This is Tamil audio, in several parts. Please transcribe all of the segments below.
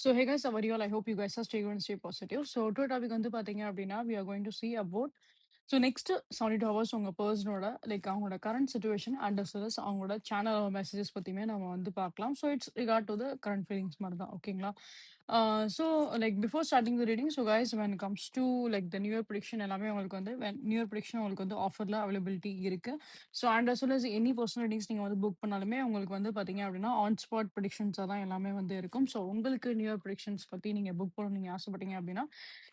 So hey guys, how are you all? I hope you guys are staying and stay positive. So today topic வந்து பாத்தீங்க அப்படின்னா we are going to see about so next 72 hours உங்க பர்சனோட லைக் அவங்களோட current situation and as well as அவங்களோட சேனல் மெசேஜஸ் பத்தியுமே நம்ம வந்து பார்க்கலாம். So it's regard to the current feelings மாதிரி தான் ஓகேங்களா. So like before starting the reading so guys when comes to like the new year prediction எல்லாமே உங்களுக்கு வந்து நியூ இயர் ப்ரிடிக்ஷன் உங்களுக்கு வந்து ஆஃபர்ல அவைலபிலிட்டி இருக்கு. So and as well as any personal readings நீங்கள் வந்து புக் பண்ணாலுமே உங்களுக்கு வந்து பார்த்தீங்க அப்படின்னா ஆன் ஸ்பாட் ப்ரிடிக்ஷன்ஸாக தான் எல்லாமே வந்து இருக்கும். ஸோ உங்களுக்கு நியூ இயர் ப்ரிடிக்ஷன்ஸ் பற்றி நீங்கள் புக் பண்ண நீங்கள் ஆசைப்பட்டீங்க அப்படின்னா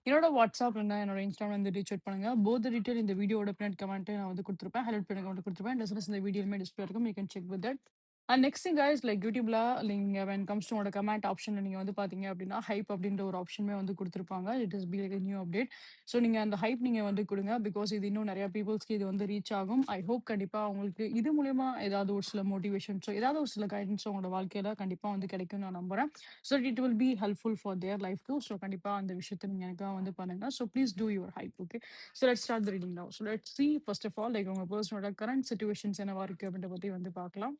என்னோட வாட்ஸ்அப் இல்லைனா என்னோட இன்ஸ்டாகிராம் வந்து ரீச் அவுட் பண்ணுங்க. போத் டீடைல் இந்த வீடியோட பின்னாடி கமெண்ட் நான் வந்து கொடுத்துருப்பேன். ஹெல்ப் பண்ணி கமெண்ட் கொடுத்துருப்பேன். டெஸ்னஸ் இந்த வீடியோமே டிஸ்பிளே இருக்கும். You can check with that. And next thing guys like யூடியூப்ல நீங்க வென் கம்ஸ் டு உங்களோட கமெண்ட் ஆப்ஷன்ல நீங்க வந்து பாத்தீங்க அப்படின்னா ஹைப் அப்படின்ற ஒரு ஆப்ஷனுமே வந்து கொடுத்துருப்பாங்க. It is be like new update. So நீங்க அந்த ஹைப் நீங்க வந்து கொடுங்க. பிகாஸ் இது இன்னும் நிறைய பீப்புள்ஸ்க்கு இது வந்து ரீச் ஆகும். ஐ ஹோப் கண்டிப்பா உங்களுக்கு இது மூலியமா ஏதாவது ஒரு சில மோட்டிவேஷன்ஸோ ஏதாவது ஒரு சில கைடன்ஸோ உங்களோட வாழ்க்கையில கண்டிப்பா வந்து கிடைக்கும் நான் நம்புறேன். So it will be helpful for their life too. So கண்டிப்பா அந்த விஷயத்தை நீங்க எனக்காக வந்து பண்ணுங்க. So please do your hype. Okay, so let's start the reading now. So let's see first of all like உங்க பர்சனோட கரண்ட் சிச்சுவேஷன்ஸ் என்னவா இருக்கு அப்படின்ற பத்தி வந்து பார்க்கலாம்.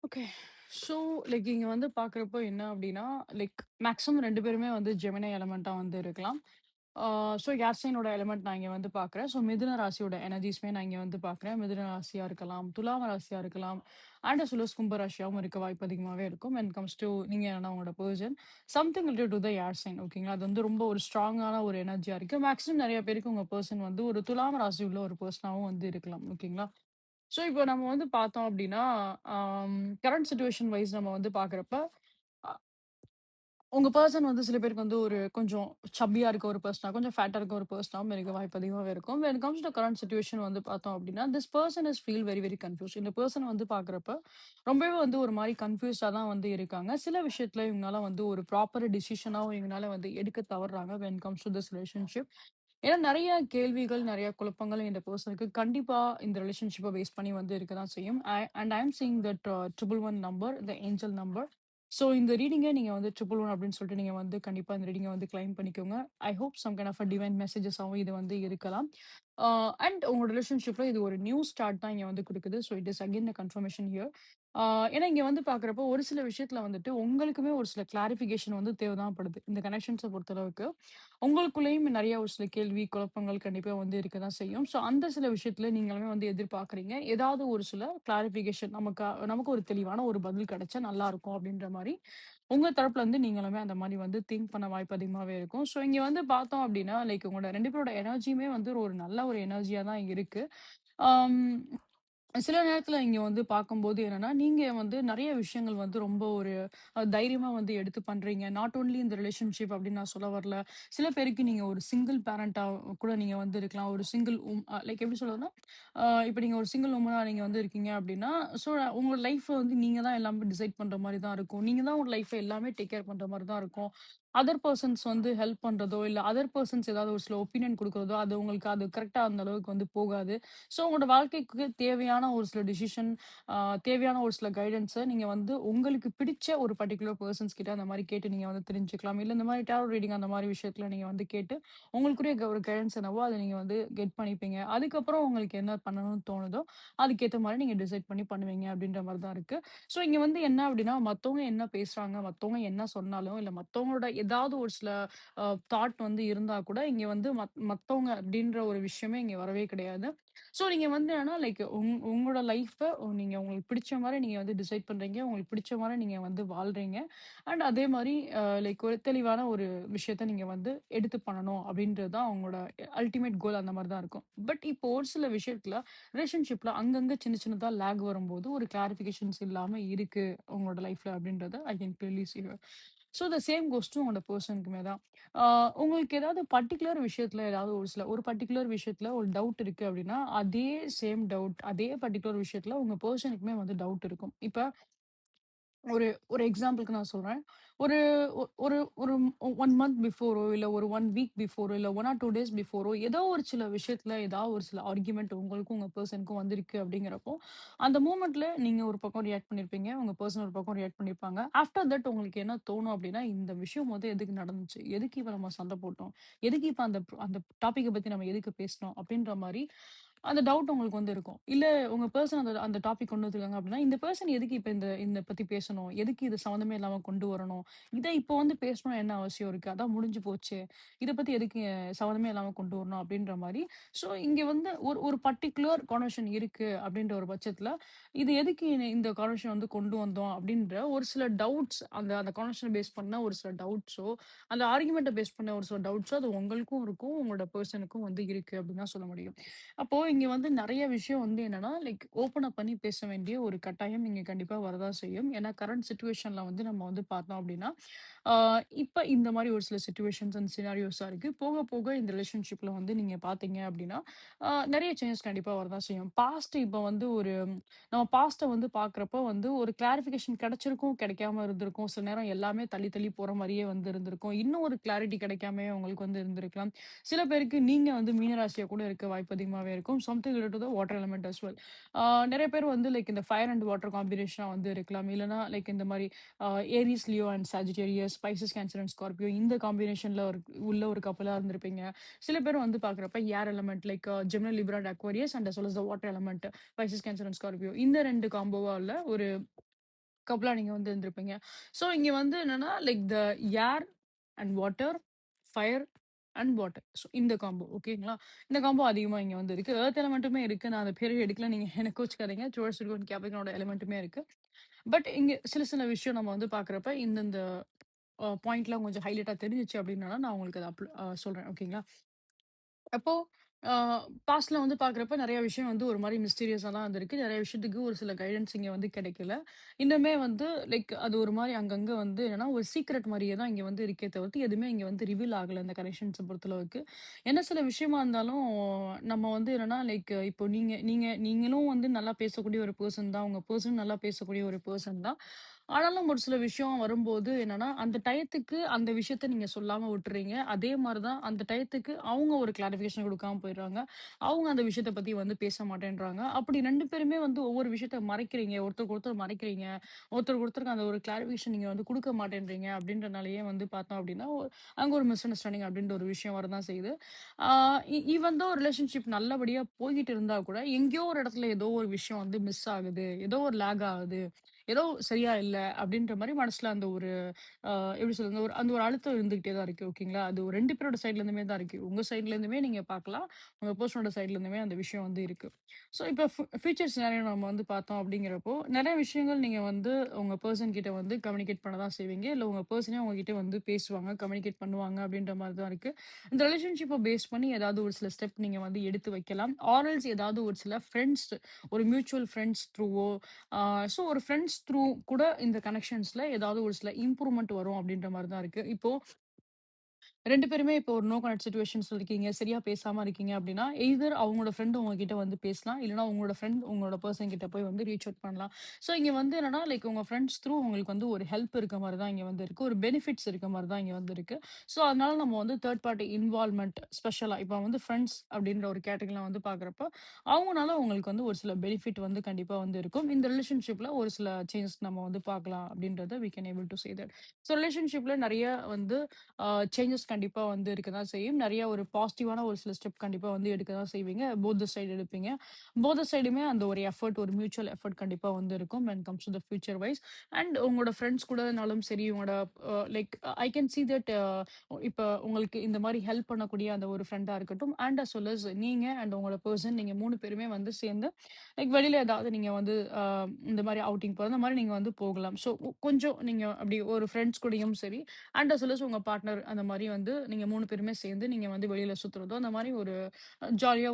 ஓகே. ஸோ லைக் இங்க வந்து பார்க்குறப்போ என்ன அப்டின்னா, லைக் மேக்ஸிமம் 2 பேருமே வந்து ஜெமினி எலிமெண்ட்டா வந்து இருக்கலாம். ஸோ ஏர் சைனோட எலிமெண்ட் நான் இங்க வந்து பார்க்குறேன். ஸோ மிதுன ராசியோட எனர்ஜிஸ்மே நான் இங்க வந்து பார்க்குறேன். மிதுன ராசியா இருக்கலாம், துலாம் ராசியா இருக்கலாம், அண்ட் அஸ் வெல் அஸ் கும்ப ராசியாவும் இருக்க வாய்ப்பு அதிகமாவே இருக்கும். வென் கம்ஸ் டூ நீங்க என்னன்னா உங்களோட person something related to the air sign ஓகேங்களா. அது வந்து ரொம்ப ஒரு ஸ்ட்ராங்கான ஒரு எனர்ஜியா இருக்கு. மேக்ஸிமம் நெறைய பேருக்கு உங்க பெர்சன் வந்து ஒரு துலாம் ராசி உள்ள ஒரு பெர்சனாவும் வந்து இருக்கலாம். ஓகேங்களா. ஸோ இப்போ நம்ம வந்து பார்த்தோம் அப்டின்னா, கரண்ட் சிட்யூவேஷன் வைஸ் நம்ம வந்து பார்க்குறப்ப, அ உங்க பெர்சன் வந்து சில பேருக்கு வந்து ஒரு கொஞ்சம் சப்பியா இருக்க ஒரு பெர்சனா, கொஞ்சம் ஃபேட்டா இருக்க ஒரு பெர்சனாவும் இருக்க வாய்ப்பு அதிகமாவே இருக்கும். When it comes to current situation வந்து பார்த்தோம் அப்டின்னா, this person is feel very very confused. இந்த பெர்சன் வந்து பார்க்குறப்ப, ரொம்பவே வந்து ஒரு மாரி கன்ஃப்யூஸ்டா தான் வந்து இருக்காங்க. சில விஷயத்துல இவங்கனால வந்து ஒரு ப்ராப்பர் டிசிஷனாவும் இவங்கனால வந்து எடுக்க தவறுறாங்க when comes to this relationship. ஏன்னா நெறைய கேள்விகள், நெறைய குழப்பங்கள் இந்த பெர்சனுக்கு கண்டிப்பா இந்த ரிலேஷன்ஷிப்ப பேஸ் பண்ணி வந்து இருக்க தான் செய்யும். And I am seeing that 111 number, the angel number. So இந்த ரீடிங்க நீங்க வந்து 111 அப்படின்னு சொல்லிட்டு நீங்க வந்து கண்டிப்பா இந்த ரீடிங்க வந்து கிளைம் பண்ணிக்கோங்க. I hope some kind of a divine மெசேஜஸாவும் இது வந்து இருக்கலாம். அண்ட் உங்க ரிலேஷன்ஷிப்ல இது ஒரு நியூ ஸ்டார்ட் தான் இங்க வந்து குடுக்குது. So it is again a confirmation here. ஏன்னா இங்க வந்து பார்க்குறப்போ ஒரு சில விஷயத்துல வந்துட்டு உங்களுக்குமே ஒரு சில கிளாரிஃபிகேஷன் வந்து தேவை தான் படுது. இந்த கனெக்ஷன்ஸ பொறுத்தளவுக்கு. உங்களுக்குள்ளேயும் நெறைய ஒரு சில கேள்வி, குழப்பங்கள் கண்டிப்பா வந்து இருக்க தான் செய்யும். ஸோ அந்த சில விஷயத்துல நீங்களுமே வந்து எதிர்பார்க்குறீங்க. ஏதாவது ஒரு சில கிளாரிஃபிகேஷன் நமக்கு ஒரு தெளிவான ஒரு பதில் கிடைச்சா நல்லாருக்கும் அப்டின்ற மாரி, உங்க தரப்புல இருந்து நீங்களுமே அந்த மாரி வந்து திங்க் பண்ண வாய்ப்பு அதிகமாவே இருக்கும். ஸோ இங்க வந்து பார்த்தோம் அப்டின்னா, லைக் உங்களோட 2 பேரோட எனர்ஜியுமே வந்து ஒரு நல்ல ஒரு எனர்ஜியா தான் இருக்கு. ஆம். சில நேரத்துல இங்க வந்து பார்க்கும்போது என்னன்னா, நீங்க வந்து நெறைய விஷயங்கள் வந்து ரொம்ப ஒரு தைரியமா வந்து எடுத்து பண்றீங்க. நாட் ஒன்லி இந்த ரிலேஷன்ஷிப் அப்படின்னு நான் சொல்ல வரல. சில பேருக்கு நீங்க ஒரு சிங்கிள் பேரண்டா கூட நீங்க வந்து இருக்கலாம். ஒரு சிங்கிள் லைக் எப்படி சொல்றதுன்னா, இப்ப நீங்க ஒரு சிங்கிள் வுமனா நீங்க வந்து இருக்கீங்க அப்படின்னா, ஸோ உங்களோட லைஃப்ப வந்து நீங்க தான் எல்லாமே டிசைட் பண்ற மாரி தான் இருக்கும். நீங்க தான் உங்க லைஃப்ப எல்லாமே டேக் கேர் பண்ற மாரி தான் இருக்கும். அதர் பெர்சன்ஸ் வந்து ஹெல்ப் பண்றதோ, இல்ல அதர் பெர்சன்ஸ் ஏதாவது ஒரு சில ஒப்பீனியன் குடுக்குறதோ, அது உங்களுக்கு அது கரெக்ட்டா அந்த அளவுக்கு வந்து போகாது. ஸோ உங்களோட வாழ்க்கைக்கு தேவையான ஒரு சில டிசிஷன், அ தேவையான ஒரு சில கைடன்ஸ நீங்க வந்து உங்களுக்கு பிடிச்ச ஒரு பர்ட்டிகுலர் பெர்சன்ஸ் கிட்ட அந்த மாரி கேட்டு நீங்க வந்து தெரிஞ்சுக்கலாம். இல்ல இந்த மாரி டாரோ ரீடிங் அந்த மாரி விஷயத்துல நீங்க வந்து கேட்டு, உங்களுக்குரிய ஒரு கைடன்ஸ் என்னவோ அத நீங்க வந்து கெட் பண்ணிப்பீங்க. அதுக்கப்புறம் உங்களுக்கு என்ன பண்ணணும்னு தோணுதோ, அதுக்கேத்த மாரி நீங்க டிசைட் பண்ணி பண்ணுவீங்க அப்படின்ற மாரி தான் இருக்கு. ஸோ இங்க வந்து என்ன அப்படின்னா, மத்தவங்க என்ன பேசுறாங்க, மத்தவங்க என்ன சொன்னாலும், இல்ல மத்தவங்களோட ஏதாவது ஒரு சில தாட் வந்து இருந்தா கூட, இங்க வந்து மத்தவங்க அப்படின்ற ஒரு விஷயமே இங்க வரவே கிடையாது. ஸோ நீங்க வந்து என்னன்னா, லைக் உங்களோட லைஃப்ப நீங்க உங்களுக்கு பிடிச்ச மாரி நீங்க வந்து டிசைட் பண்றீங்க. உங்களுக்கு பிடிச்ச மாரி நீங்க வந்து வாழ்றீங்க. அண்ட் அதே மாரி லைக் ஒரு தெளிவான ஒரு விஷயத்த நீங்க வந்து எடுத்து பண்ணணும் அப்படின்றது தான் உங்களோட அல்டிமேட் கோல் அந்த மாரி தான் இருக்கும். பட் இப்போ ஒரு சில விஷயத்துல ரிலேஷன்ஷிப்ல அங்கங்க சின்ன சின்னதா லேக் வரும்போது ஒரு கிளாரிஃபிகேஷன்ஸ் இல்லாம இருக்கு உங்களோட லைஃப்ல அப்படின்றத I can clearly see here. So the same goes to உங்களோட பெர்சனுக்குமே தான். ஆ உங்களுக்கு ஏதாவது பர்ட்டிகுலர் விஷயத்துல ஏதாவது ஒரு பர்ட்டிகுலர் விஷயத்துல ஒரு டவுட் இருக்கு அப்படின்னா, அதே சேம் டவுட் அதே பர்ட்டிகுலர் விஷயத்துல உங்க பெர்சனுக்குமே வந்து டவுட் இருக்கும். இப்ப ஒரு ஒரு எக்ஸாம்பிள்க்கு நான் சொல்றேன். ஒரு ஒரு ஒரு 1 மந்த் பிஃபோரோ, இல்ல ஒரு 1 வீக் பிஃபோரோ, இல்ல 1 ஆர் 2 டேஸ் பிஃபோரோ ஏதோ ஒரு சில விஷயத்துல ஏதாவது ஒரு சில ஆர்குமென்ட் உங்களுக்கும் உங்க பெர்சனுக்கும் வந்திருக்கு அப்படிங்கிறப்போ, அந்த மொமெண்ட்ல நீங்க ஒரு பக்கம் ரியாக்ட் பண்ணியிருப்பீங்க. உங்க பெர்சன் ஒரு பக்கம் ரியாக்ட் பண்ணியிருப்பாங்க. ஆஃப்டர் தட் உங்களுக்கு என்ன தோணும் அப்படின்னா, இந்த விஷயம் வந்து எதுக்கு நடந்துச்சு? எதுக்கு இப்ப நம்ம சண்டை போட்டோம்? எதுக்கு இப்ப அந்த டாபிக்க பத்தி நம்ம எதுக்கு பேசினோம்? அப்படின்ற மாரி அந்த டவுட் உங்களுக்கு வந்து இருக்கும். இல்ல உங்க பெர்சன் அந்த அந்த டாபிக் கொண்டு வந்திருக்காங்க அப்படின்னா, இந்த பெர்சன் எதுக்கு இப்ப இந்த இந்த பத்தி பேசணும்? எதுக்கு இது சம்மந்தமே இல்லாம கொண்டு வரணும்? இத இப்போ வந்து பேசணும்னு என்ன அவசியம் இருக்கு? அதான் முடிஞ்சு போச்சே. இத பத்தி எதுக்கு சம்மந்தமே இல்லாம கொண்டு வரணும்? அப்படின்ற மாரி. ஸோ இங்க வந்து ஒரு ஒரு பர்ட்டிகுலர் கான்வர்சேஷன் இருக்கு அப்படின்ற ஒரு பட்சத்துல, இது எதுக்கு இந்த கான்வர்சேஷன் வந்து கொண்டு வந்தோம்? அப்படின்ற ஒரு சில டவுட்ஸ் அந்த அந்த கான்வர்சேஷன பேஸ் பண்ண ஒரு சில டவுட்ஸோ, அந்த ஆர்குமென்ட்ட பேஸ் பண்ண ஒரு சில டவுட்ஸோ அது உங்களுக்கும் இருக்கும். உங்களோட பெர்சனுக்கும் வந்து இருக்கு அப்படின்னு தான் சொல்ல முடியும். அப்போ இங்க வந்து நெறைய விஷயம் வந்து என்னன்னா, லைக் ஓப்பன் அப் பண்ணி பேச வேண்டிய ஒரு கட்டாயம் இங்க கண்டிப்பா வரதான் செய்யும். ஏன்னா கரண்ட் சிச்சுவேஷன்ல வந்து நம்ம வந்து பார்த்தோம் அப்டின்னா, ஆ இப்ப இந்த மாரி ஒரு சில சிச்சுவேஷன்ஸ் அண்ட் சினாரியோஸா இருக்கு. போக போக இந்த ரிலேஷன்ஷிப்ல வந்து நீங்க பார்த்தீங்க அப்டின்னா, நெறைய சேஞ்சஸ் கண்டிப்பா வரதான் செய்யும். பாஸ்ட் இப்ப வந்து ஒரு நம்ம பாஸ்ட்ட வந்து பார்க்குறப்போ வந்து ஒரு கிளாரிஃபிகேஷன் கிடைச்சிருக்கும், கிடைக்காம இருந்திருக்கும். சில நேரம் எல்லாமே தள்ளி தள்ளி போற மாரியே வந்து இருந்திருக்கும். இன்னும் ஒரு கிளாரிட்டி கிடைக்காமயே உங்களுக்கு வந்து இருந்திருக்கலாம். சில பேருக்கு நீங்க வந்து மீன ராசியா கூட இருக்க வாய்ப்பு அதிகமாவே இருக்கும். Something related to the water element as well. ஆ நெறைய பேர் வந்து லைக் இந்த ஃபயர் அண்ட் வாட்டர் காம்பினேஷனா வந்து இருக்கலாம். இல்லன்னா லைக் இந்த மாரி Aries, Leo and Sagittarius, spices, Cancer and Scorpio இந்த காம்பினேஷன்ல உள்ள ஒரு கப்பலா இருந்திருப்பீங்க. சில பேர் வந்து பார்க்குறப்ப air element like Gemini, Libra and Aquarius and as well as the water element spices, Cancer and Scorpio இந்த 2 காம்போவா உள்ள ஒரு கப்பலா நீங்க வந்து இருந்திருப்பீங்க. ஸோ இங்க வந்து என்னன்னா, like the air and water, fire and water. So இந்த காம்போ ஓகேங்களா? இந்த காம்போ அதிகமா இங்க வந்து இருக்கு. எர்த் எலிமெண்ட்டுமே இருக்கு. நான் அந்த பேர எடுக்கல. நீங்க என்ன கோச்சுக்காதீங்க. டுவர்ட்ஸ் சிலிகான் கேப்ரிகானோட எலிமெண்ட்டுமே இருக்கு. பட் இங்க சில சில விஷயம் நம்ம வந்து பார்க்குறப்ப இந்தந்த பாயிண்ட்லாம் கொஞ்சம் ஹைலைட்டா தெரிஞ்சுச்சு அப்டின்னா, நான் உங்களுக்கு அத சொல்றேன். ஓகேங்களா? அப்போ ஆ பாஸ்ட்ல வந்து பார்க்குறப்ப நெறைய விஷயம் வந்து ஒரு மாரி மிஸ்டீரியஸா தான் இருந்திருக்கு. நெறைய விஷயத்துக்கு ஒரு சில கைடன்ஸ் இங்க வந்து கிடைக்கல. இன்னுமே வந்து லைக் அது ஒரு மாரி அங்கங்க வந்து என்னன்னா, ஒரு சீக்ரெட் மாரியே தான் இங்க வந்து இருக்கே தவிர்த்து, எதுவுமே இங்க வந்து ரிவீல் ஆகல இந்த கனெக்ஷன்ஸ பொறுத்தளவுக்கு. என்ன சில விஷயமா இருந்தாலும் நம்ம வந்து என்னன்னா, லைக் இப்போ நீங்களும் வந்து நல்லா பேசக்கூடிய ஒரு பெர்சன் தான். உங்க பெர்சனும் நல்லா பேசக்கூடிய ஒரு பெர்சன் தான். ஆனாலும் ஒரு சில விஷயம் வரும்போது என்னன்னா, அந்த டயத்துக்கு அந்த விஷயத்த நீங்க சொல்லாம விட்டுறீங்க. அதே மாரி தான் அந்த டயத்துக்கு அவங்க ஒரு கிளாரிஃபிகேஷன் குடுக்காம போயிடுறாங்க. அவங்க அந்த விஷயத்த பத்தி வந்து பேச மாட்டேன்றாங்க. அப்படி 2 பேருமே வந்து ஒவ்வொரு விஷயத்த மறைக்கிறீங்க. ஒருத்தருக்கு ஒருத்தர் மறைக்கிறீங்க. ஒருத்தருக்கு ஒருத்தருக்கு அந்த ஒரு கிளாரிஃபிகேஷன் நீங்க வந்து குடுக்க மாட்டேன்றீங்க அப்படின்றனாலயே வந்து பார்த்தோம் அப்படின்னா, அங்க ஒரு மிஸ் அண்டர்ஸ்டாண்டிங் அப்படின்ற ஒரு விஷயம் வரதான் செய்யுது. ஆ ஈவன் தோ ரிலேஷன்ஷிப் நல்லபடியா போய்க்கிட்டு இருந்தா கூட, எங்கேயோ ஒரு இடத்துல ஏதோ ஒரு விஷயம் வந்து மிஸ் ஆகுது. ஏதோ ஒரு லேக் ஆகுது. ஏதோ சரியா இல்ல அப்படின்ற மாரி மனசுல அந்த ஒரு எப்படி சொல்றது? அந்த ஒரு அழுத்தம் இருந்துகிட்டே தான் இருக்கு. ஓகேங்களா? அது ஒரு 2 பேரோட சைட்ல இருந்துமே தான் இருக்கு. உங்க சைட்ல இருந்துமே நீங்க பார்க்கலாம். உங்க பெர்சனோட சைட்ல இருந்துமே அந்த விஷயம் வந்து இருக்கு. ஸோ இப்ப ஃபியூச்சர் சினாரியோ நம்ம வந்து பார்த்தோம் அப்படிங்கிறப்போ, நெறைய விஷயங்கள் நீங்க வந்து உங்க பெர்சன் கிட்ட வந்து கம்யூனிகேட் பண்ண தான் செய்வீங்க. இல்ல உங்க பெர்சனே உங்ககிட்ட வந்து பேசுவாங்க, கம்யூனிகேட் பண்ணுவாங்க அப்படின்ற மாரி தான் இருக்கு. இந்த ரிலேஷன்ஷிப்ப பேஸ் பண்ணி ஏதாவது ஒரு சில ஸ்டெப் நீங்க வந்து எடுத்து வைக்கலாம். ஆர் எல்ஸ் ஏதாவது ஒரு சில ஃப்ரெண்ட்ஸ் ஒரு மியூச்சுவல் ஃப்ரெண்ட்ஸ் த்ரூவோ ஆ ஸோ ஒரு ஃப்ரெண்ட்ஸ் த்ரூ கூட இந்த கனெக்ஷன்ஸ்ல ஏதாவது ஒரு சில இம்ப்ரூவ்மென்ட் வரும் அப்படின்ற மாரி தான் இருக்கு. இப்போ 2 பேருமே இப்போ ஒரு நோ கனெக்ட் சிச்சுவேஷன்ஸ்ல இருக்கீங்க. சரியா பேசாம இருக்கீங்க அப்டின்னா, எய்தர் அவங்களோட ஃப்ரெண்ட் உங்ககிட்ட வந்து பேசலாம். இல்லன்னா உங்களோட ஃப்ரெண்ட் உங்களோட பெர்சன் கிட்ட போய் வந்து ரீச் அவுட் பண்ணலாம். ஸோ இங்க வந்து என்னன்னா, லைக் உங்க ஃப்ரெண்ட்ஸ் த்ரூ உங்களுக்கு வந்து ஒரு ஹெல்ப் இருக்க மாரி தான் இங்க வந்து இருக்கு. ஒரு பெனிஃபிட்ஸ் இருக்க மாரி தான் இங்க வந்து இருக்கு. ஸோ அதனால நம்ம வந்து தேர்ட் பார்ட்டி இன்வால்வ்மென்ட் ஸ்பெஷலா இப்ப வந்து ஃப்ரெண்ட்ஸ் அப்டின்ற ஒரு கேட்டகரில வந்து பார்க்குறப்ப, அவங்கனால உங்களுக்கு வந்து ஒரு சில பெனிஃபிட் வந்து கண்டிப்பா வந்து இருக்கும். இந்த ரிலேஷன்ஷிப்ல ஒரு சில சேஞ்சஸ் நம்ம வந்து பார்க்கலாம் அப்டின்றத we can able to say that. So ரிலேஷன்ஷிப்ல நெறைய வந்து சேஞ்சஸ் கண்டிப்பா வந்து இருக்க தான் செய்யும். நெறைய ஒரு பாசிட்டிவான ஒரு சில ஸ்டெப் கண்டிப்பா வந்து எடுக்க தான் செய்வீங்க. போத் த சைடு எடுப்பீங்க. போத் த சைடுமே அந்த ஒரு எஃபோர்ட் ஒரு மியூச்சுவல் எஃபோர்ட் கண்டிப்பா வந்து இருக்கும் when comes to the future wise. And உங்களோட ஃப்ரெண்ட்ஸ் கூடனாலும் சரி, உங்களோட like I can see that இப்ப உங்களுக்கு இந்த மாரி ஹெல்ப் பண்ணக்கூடிய அந்த ஒரு ஃப்ரெண்டா இருக்கட்டும், அண்ட் அஸ் வெல் அஸ் நீங்க அண்ட் உங்களோட பெர்சன் நீங்க 3 பேருமே வந்து சேர்ந்து லைக் வெளியில ஏதாவது நீங்க வந்து இந்த மாரி அவுட்டிங் போறது, அந்த மாரி நீங்க வந்து போகலாம். ஸோ கொஞ்சம் நீங்க அப்படி ஒரு ஃப்ரெண்ட்ஸ் கூடயும் சரி, அண்ட் அஸ் வெல் அஸ் உங்க பார்ட்னர் அந்த மாரி வந்து நீங்க 3 பேருமே சேர்ந்து நீங்க வந்து வெளியில சுத்துறதோ, அந்த மாரி ஒரு ஜாலியா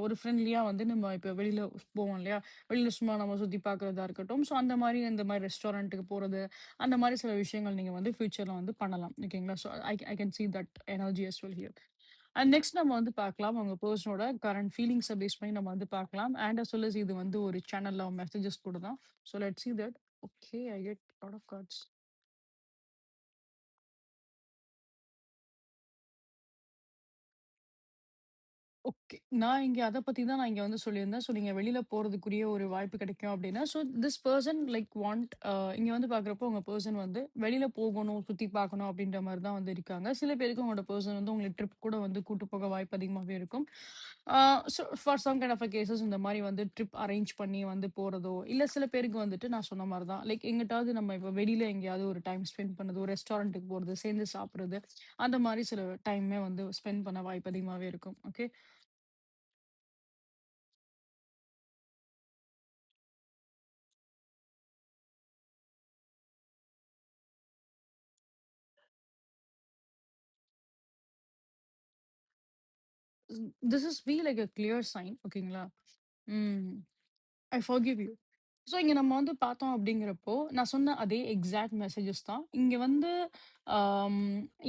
ஒரு ஃப்ரெண்ட்லியா வந்து நம்ம இப்ப வெளியில போவோம் இல்லையா? வெளியில சும்மா நம்ம சுத்தி பார்க்கிறதா இருக்கட்டும். ஸோ அந்த மாரி இந்த மாரி ரெஸ்டாரண்ட்டுக்கு போறது, அந்த மாரி சில விஷயங்கள் நீங்க வந்து ஃபியூச்சர்ல வந்து பண்ணலாம். ஓகேங்களா? So I can see that energy as well here. And next நம்ம வந்து பார்க்கலாம். உங்க பெர்சனோட கரண்ட் ஃபீலிங்ஸ பேஸ் பண்ணி நம்ம வந்து பார்க்கலாம். அண்ட் அஸ் வெல் அஸ் இது வந்து ஒரு சேனல்ல மெசேஜஸ் கூட தான். So let's see that. Okay, I get a lot of cards. Okay. நான் இங்க அத பத்தி தான் நான் இங்க வந்து சொல்லியிருந்தேன். ஸோ நீங்க வெளியில போறதுக்குரிய ஒரு வாய்ப்பு கிடைக்கும் அப்டின்னா, so this person like want இங்க வந்து பார்க்குறப்போ உங்க பெர்சன் வந்து வெளியில போகணும், சுத்தி பார்க்கணும் அப்டின்ற மாரி தான் வந்து இருக்காங்க. சில பேருக்கு உங்களோட பெர்சன் வந்து உங்கள ட்ரிப் கூட வந்து கூட்டு போக வாய்ப்பு அதிகமாவே இருக்கும். Ah so for some kind of cases இந்த மாரி வந்து ட்ரிப் அரேஞ்ச் பண்ணி வந்து போறதோ, இல்ல சில பேருக்கு வந்துட்டு நான் சொன்ன மாரி தான். லைக் எங்கிட்டாவது நம்ம இப்ப வெளியில எங்கேயாவது ஒரு டைம் ஸ்பெண்ட் பண்ணது, ஒரு ரெஸ்டாரண்ட்டுக்கு போறது, சேர்ந்து சாப்பிடுறது, அந்த மாரி சில டைமே வந்து ஸ்பெண்ட் பண்ண வாய்ப்பு அதிகமாவே இருக்கும். Okay. This is be like a clear sign ஓகேங்களா? Hmm. I forgive you. So இங்க நம்ம வந்து பார்த்தோம் அப்படிங்கிறப்போ, நான் சொன்ன அதே எக்ஸாக்ட் மெசேஜஸ் தான். இங்க வந்து ஆம்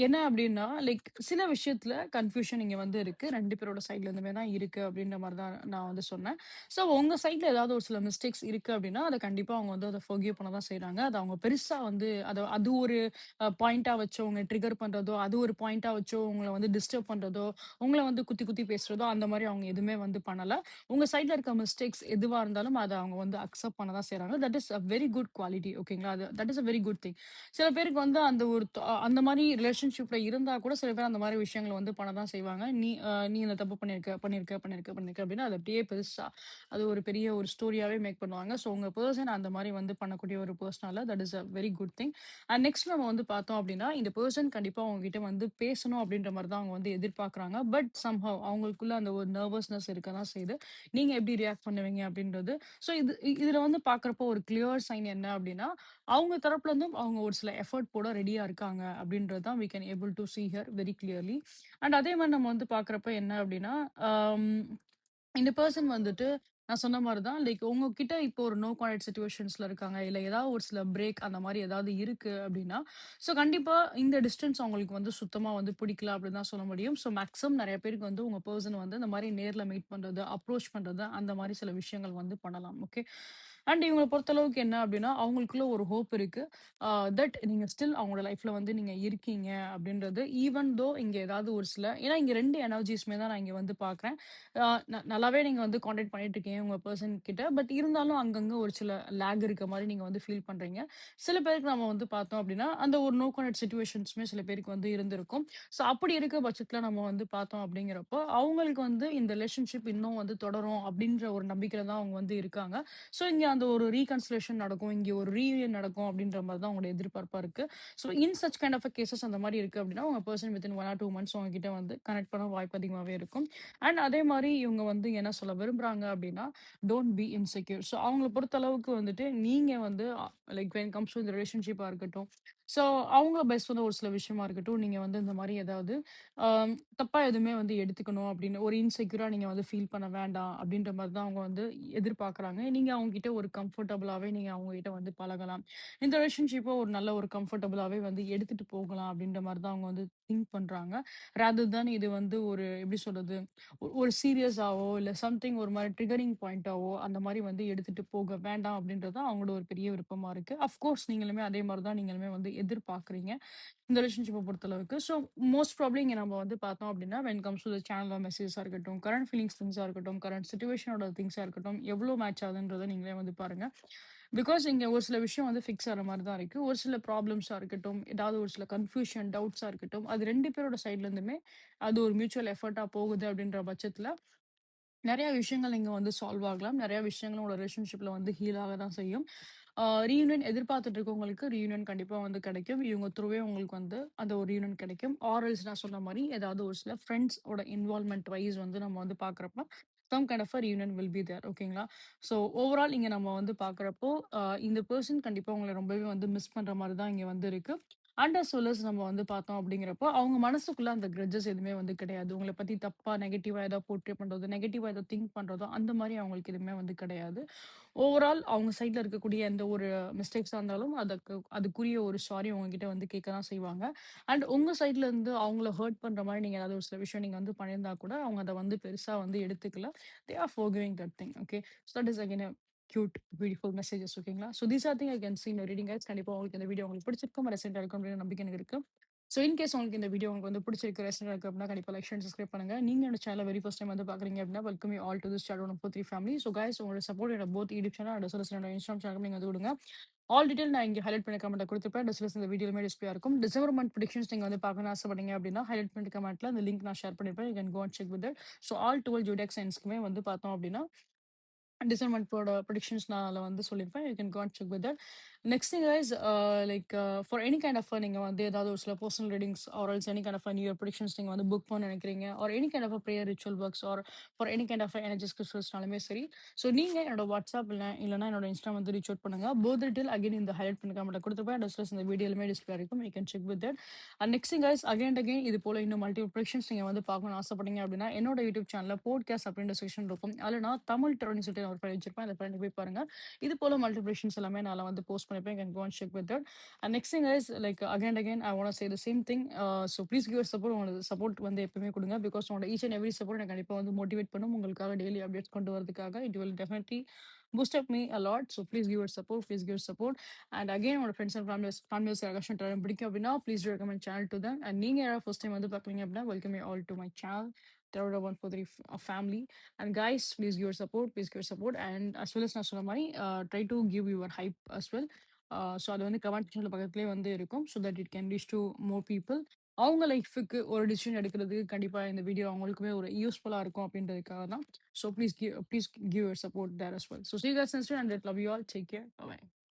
என்ன அப்படின்னா, லைக் சில விஷயத்துல கன்ஃப்யூஷன் இங்க வந்து இருக்கு. 2 பேரோட சைட்ல இருந்துமே தான் இருக்கு அப்படின்ற மாரி தான் நான் வந்து சொன்னேன். ஸோ உங்க சைட்ல ஏதாவது ஒரு சில மிஸ்டேக்ஸ் இருக்கு அப்படின்னா, அத கண்டிப்பா அவங்க வந்து அத ஃபர்கிவ் பண்ண தான் செய்றாங்க. அத அவங்க பெருசா வந்து அது ஒரு பாயிண்ட்டா வச்சோ, உங்கள ட்ரிகர் பண்றதோ, அது ஒரு பாயிண்ட்டா வச்சோ உங்கள வந்து டிஸ்டர்ப் பண்றதோ, உங்கள வந்து குத்தி குத்தி பேசுறதோ, அந்த மாரி அவங்க எதுவுமே வந்து பண்ணல. உங்க சைட்ல இருக்க மிஸ்டேக்ஸ் எதுவா இருந்தாலும் அத அவங்க வந்து அக்செப்ட் பண்ண தான் செய்றாங்க. That is a very good quality ஓகேங்களா? That is a very good thing. சில பேருக்கு வந்து அந்த ஒரு அந்த மாரி ரிலேஷன்ஷிப்ல இருந்தா கூட சில பேர் அந்த மாரி விஷயங்கள வந்து பண்ண தான் செய்வாங்க. நீ இந்த தப்பு பண்ணியிருக்க அப்டின்னா அத அப்படியே பெருசா அது ஒரு பெரிய ஒரு ஸ்டோரியாவே மேக் பண்ணுவாங்க. ஸோ உங்க பெர்சன் அந்த மாரி வந்து பண்ணக்கூடிய ஒரு பெர்சனால that is a very good thing. And next நம்ம வந்து பார்த்தோம் அப்டின்னா, இந்த பெர்சன் கண்டிப்பா உங்ககிட்ட வந்து பேசணும் அப்டின்ற மாரி தான் அவங்க வந்து எதிர்பார்க்குறாங்க. பட் சம்ஹவ் அவங்களுக்குள்ள அந்த ஒரு நர்வஸ்னஸ் இருக்க தான் செய்யுது. நீங்க எப்படி ரியாக்ட் பண்ணுவீங்க அப்படின்றது. ஸோ இதுல வந்து பார்க்குறப்போ ஒரு கிளியர் சைன் என்ன அப்படின்னா, அவங்க தரப்புல இருந்தும் அவங்க ஒரு சில எஃபோர்ட் போட ரெடியா இருக்காங்க அப்படின்றது தான் we can able to see here very clearly. And அதே மாரி நம்ம வந்து பார்க்குறப்ப என்ன அப்படின்னா, அம் இந்த பெர்சன் வந்துட்டு நான் சொன்ன மாரி தான் லைக் உங்ககிட்ட இப்போ ஒரு நோ கான்டாக்ட் சிட்யூவேஷன்ஸ்ல இருக்காங்க. இல்ல ஏதாவது ஒரு சில பிரேக் அந்த மாரி ஏதாவது இருக்கு அப்படின்னா, ஸோ கண்டிப்பா இந்த டிஸ்டன்ஸ் அவங்களுக்கு வந்து சுத்தமா வந்து பிடிக்கல அப்படின்னு தான் சொல்ல முடியும். ஸோ மேக்ஸிமம் நெறைய பேருக்கு வந்து உங்க பெர்சன் வந்து இந்த மாரி நேர்ல மீட் பண்றது, அப்ரோச் பண்றது அந்த மாரி சில விஷயங்கள் வந்து பண்ணலாம். ஓகே. அண்ட் இவங்கள பொறுத்தளவுக்கு என்ன அப்படின்னா, அவங்களுக்குள்ள ஒரு ஹோப் இருக்கு. தட் நீங்க ஸ்டில் அவங்களோட லைஃப்ல வந்து நீங்க இருக்கீங்க அப்படின்றது. ஈவன் தோ இங்க ஏதாவது ஒரு சில ஏன்னா இங்க 2 எனர்ஜிஸ்மே தான் நான் இங்க வந்து பார்க்குறேன். அ நல்லாவே நீங்க வந்து கான்டாக்ட் பண்ணிட்டு இருக்கீங்க உங்க பெர்சன் கிட்ட. பட் இருந்தாலும் அங்கங்க ஒரு சில லேக் இருக்க மாரி நீங்க வந்து ஃபீல் பண்றீங்க. சில பேருக்கு நம்ம வந்து பார்த்தோம் அப்டின்னா, அந்த ஒரு நோ கான்டாக்ட் சிட்யூவேஷன்ஸுமே சில பேருக்கு வந்து இருந்திருக்கும். ஸோ அப்படி இருக்க பட்சத்தில நம்ம வந்து பார்த்தோம் அப்படிங்கிறப்போ, அவங்களுக்கு வந்து இந்த ரிலேஷன்ஷிப் இன்னும் வந்து தொடரும் அப்படின்ற ஒரு நம்பிக்கையில தான் அவங்க வந்து இருக்காங்க. ஸோ இங்க அந்த ஒரு ரீகன்சிலியேஷன் நடக்கும். இங்க ஒரு ரீயூனியன் நடக்கும் அப்படின்ற மாரி தான் அவங்களோட எதிர்பார்ப்பா இருக்கு. So in such kind of cases அந்த மாரி இருக்கு அப்படின்னா, உங்க பெர்சன் வித்தின் 1 ஆர் 2 மந்த்ஸ் உங்ககிட்ட வந்து கனெக்ட் பண்ண வாய்ப்பு அதிகமாவே இருக்கும். அண்ட் அதே மாரி இவங்க வந்து என்ன சொல்ல விரும்புறாங்க அப்டின்னா, டோன்ட் பி இன்செக்யூர். ஸோ அவங்கள பொறுத்த அளவுக்கு வந்துட்டு நீங்க வந்து லைக் வென் கம்ஸ் டூ இந்த ரிலேஷன்ஷிப்பா இருக்கட்டும். ஸோ அவங்கள பேஸ் பண்ண ஒரு சில விஷயமா இருக்கட்டும். நீங்க வந்து இந்த மாரி ஏதாவது அ தப்பா எதுவுமே வந்து எடுத்துக்கணும் அப்டின்னு ஒரு இன்செக்யூரா நீங்க வந்து ஃபீல் பண்ண வேண்டாம் அப்டின்ற மாரி தான் அவங்க வந்து எதிர்பார்க்குறாங்க. நீங்க அவங்க கிட்ட ஒரு கம்ஃபர்டபுளாவே நீங்க அவங்க கிட்ட வந்து பழகலாம். இந்த ரிலேஷன்ஷிப்ப ஒரு நல்ல ஒரு கம்ஃபர்டபுளாவே வந்து எடுத்துட்டு போகலாம் அப்டின்ற மாரி தான் அவங்க வந்து திங்க் பண்றாங்க. ராதர் தேன் இது வந்து ஒரு எப்டி சொல்றது? ஒரு சீரியஸாவோ, இல்ல சம்திங் ஒரு மாரி ட்ரிகரிங் பாயிண்ட்டாவோ, அந்த மாரி வந்து எடுத்துட்டு போக வேண்டாம் அப்படின்றது தான் அவங்களோட ஒரு பெரிய விருப்பமா இருக்கு. அஃப்கோர்ஸ் நீங்களுமே அதே மாரி தான் நீங்களுமே வந்து எதிர்பார்க்குறீங்க. இந்த ரிலேஷன்ஷிப்ப பொறுத்தளவுக்கு. ஸோ மோஸ்ட் ப்ராபப்ளி இங்க நம்ம வந்து பார்த்தோம் அப்படின்னா, when comes to the channel of மெசேஜஸா இருக்கட்டும், கரண்ட் ஃபீலிங்ஸ் திங்ஸா இருக்கட்டும், கரண்ட் சிட்யூவேஷனோட திங்ஸா இருக்கட்டும், எவ்ளோ மேட்ச் ஆகுதுன்றத நீங்களே வந்து பாருங்க. பிகாஸ் இங்க ஒரு சில விஷயம் வந்து ஃபிக்ஸ் ஆற மாரி தான் இருக்கு. ஒரு சில ப்ராப்ளம்ஸா இருக்கட்டும், ஏதாவது ஒரு சில கன்ஃப்யூஷன், டவுட்ஸா இருக்கட்டும், அது 2 பேரோட சைட்ல இருந்துமே அது ஒரு மியூச்சுவல் எஃபர்ட்டா போகுது அப்படின்ற பட்சத்தில நெறைய விஷயங்கள் இங்க வந்து சால்வ் ஆகலாம். நெறைய விஷயங்கள் உங்களோட ரிலேஷன்ஷிப்ல வந்து ஹீல் ஆக தான் செய்யும். ரீயூனியன் எதிர்பார்த்துட்டு இருக்கவங்களுக்கு ரீயூனியன் கண்டிப்பா வந்து கிடைக்கும். இவங்க த்ரூவே உங்களுக்கு வந்து அந்த ஒரு ரீயூனியன் கிடைக்கும். ஆர் எல்ஸ் நான் சொன்ன மாரி ஏதாவது ஒரு சில ஃப்ரெண்ட்ஸ் ஓட இன்வால்வ்மென்ட் வைஸ் வந்து நம்ம வந்து பார்க்குறப்ப, some kind of a reunion will be there ஓகேங்களா? ஸோ ஓவரால் இங்க நம்ம வந்து பார்க்குறப்போ, இந்த பெர்சன் கண்டிப்பா உங்கள ரொம்பவே வந்து மிஸ் பண்ற மாரி தான் இங்க வந்து இருக்கு. அண்ட் அஸ் வெல் அஸ் நம்ம வந்து பார்த்தோம் அப்படிங்கிறப்போ, அவங்க மனசுக்குள்ள அந்த கிரெட்ஜஸ் எதுவுமே வந்து கிடையாது. உங்கள பத்தி தப்பா நெகட்டிவா ஏதாவது போர்ட்ரே பண்றதோ, நெகட்டிவா ஏதோ திங்க் பண்றதோ, அந்த மாரி அவங்களுக்கு எதுவுமே வந்து கிடையாது. ஓவரால் அவங்க சைட்ல இருக்கக்கூடிய எந்த ஒரு மிஸ்டேக்ஸா இருந்தாலும், அதுக்குரிய ஒரு சாரி உங்ககிட்ட வந்து கேட்க தான் செய்வாங்க. அண்ட் உங்க சைட்ல இருந்து அவங்கள ஹர்ட் பண்ற மாரி நீங்க ஏதாவது ஒரு சில விஷயம் நீங்க வந்து பண்ணியிருந்தா கூட, அவங்க அத வந்து பெருசா வந்து எடுத்துக்கல. They are forgiving that thing. Okay. So that is again cute beautiful messages ஓகேங்களா. So these are thing I can see in reading guides. கண்டிப்பா உங்களுக்கு இந்த வீடியோ உங்களுக்கு பிடிச்சிருக்கும், ரெசென்ட்டா இருக்கும் அப்படின்னு நம்பிக்கை எனக்கு இருக்கு. ஸோ இன் கேஸ் உங்களுக்கு இந்த வீடியோ உங்களுக்கு வந்து பிடிச்சிருக்கு, ரெசென்ட்டா இருக்கு அப்படின்னா கண்டிப்பா லைக், ஷேர் அண்ட் சப்ஸ்கிரைப் பண்ணுங்க. நீங்க என்னோட சேனல வெரி ஃபர்ஸ்ட் டைம் வந்து பார்க்குறீங்க அப்படின்னா welcome you all to this channel 143 family. So guys உங்களோட சப்போர்ட் என்னோட போத் யூடியூப் சேனல் அண்ட் என்னோட இன்ஸ்டாகிராம் சேனல் நீங்க வந்து கொடுங்க. ஆல் டீடைல் நான் இங்க ஹைலைட் பண்ண கமெண்ட்ல குடுத்துருப்பேன். டிஸ்கிரிப்ஷன் இந்த வீடியோலயுமே டிஸ்ப்ளே இருக்கும். டிசம்பர் மந்த் பிரெடிக்ஷன்ஸ் நீங்க வந்து பார்க்கணும்னு ஆசைப்பட்டீங்க அப்படின்னா, ஹைலைட் பண்ண கமெண்ட்ல அந்த லிங்க் நான் ஷேர் பண்ணிருப்பேன். You can go and check with that. So all 12 zodiac சைன்ஸ்க்குமே வந்து பார்த்தோம் அப்படின்னா டிசம்பர் மந்த்தோட ப்ரெடிக்ஷன்ஸ் நான் அதில வந்து சொல்லியிருப்பேன். You can go and check with that. Next thing guys like for any kind of நீங்க வந்து ஏதாவது ஒரு சில personal readings or else any kind of new year predictions நீங்க வந்து புக் பண்ண நினைக்கிறீங்க or any kind of prayer ritual works or for any kind of energies கிறிஸ்டல்ஸ்னாலுமே சரி. ஸோ நீங்க என்னோட வாட்ஸ்அப் இல்லைனா என்னோட இன்ஸ்டா வந்து ரீச் அவுட் பண்ணுங்க. போத் டீடைல் அகைன் இந்த ஹைலைட் பண்ணி கமெண்ட்ல கொடுத்துருப்பேன். டிஸ்கஸ் இந்த வீடியோலுமே டிஸ்பிளே இருக்கும். You can check with that. And next thing guys again and again இது போல இன்னும் மல்டிபிள் ப்ரெடிக்ஷன்ஸ் நீங்க வந்து பார்க்கணும்னு ஆசைப்பட்டீங்க அப்படின்னா என்னோட யூடியூப் சேனல்ல போட்காஸ்ட் அப்படின்ற செக்ஷன் இருக்கும். அதில நான் தமிழ் டெரோன்னு சொல்லிட்டு ஒரு ஃபைல் வச்சிருப்பேன். அந்த ஃபைல் போய் பாருங்க. இது போல மல்டிபிளேஷன்ஸ் எல்லாமே நான் வந்து போஸ்ட் பண்ணிருப்பேன். Can go and check with that. And next thing is like again again I want say the same thing. So please give support. உங்களோட சப்போர்ட் வந்து எப்பவுமே கொடுங்க. பிகாஸ் உங்களோட ஈச் அண்ட் எவ்ரி சப்போர்ட் எனக்கு கண்டிப்பாக வந்து மோட்டிவேட் பண்ணும். உங்களுக்காக டெய்லி அப்டேட்ஸ் கொண்டு வரதுக்காக it will definitely boost up me a lot. So please give your support. Please give your support. And again, உங்களோட ஃப்ரெண்ட்ஸ் அண்ட் ஃபேமிலிஸ் யாராச்சும் டெரன் பிடிக்கும் அப்படின்னா please recommend channel to them. And நீங்க யாராவது ஃபர்ஸ்ட் டைம் வந்து பார்க்குறீங்க அப்படின்னா welcome you all to my channel Terror 143 family. And guys, please give your support. Please give your support. And as well as நான் சொன்ன மாதிரி try to give your hype as well. So அது வந்து கமெண்ட் செக்ஷன்ல பக்கத்துலேயே வந்து இருக்கும். So that it can reach to more people. அவங்க லைஃபுக்கு ஒரு டிசிஷன் எடுக்கிறதுக்கு கண்டிப்பா இந்த வீடியோ அவங்களுக்குமே ஒரு யூஸ்ஃபுல்லா இருக்கும் அப்படின்றதுக்காக தான். So please give your support there as well. So see you guys next time and love you all. Take care. Bye bye.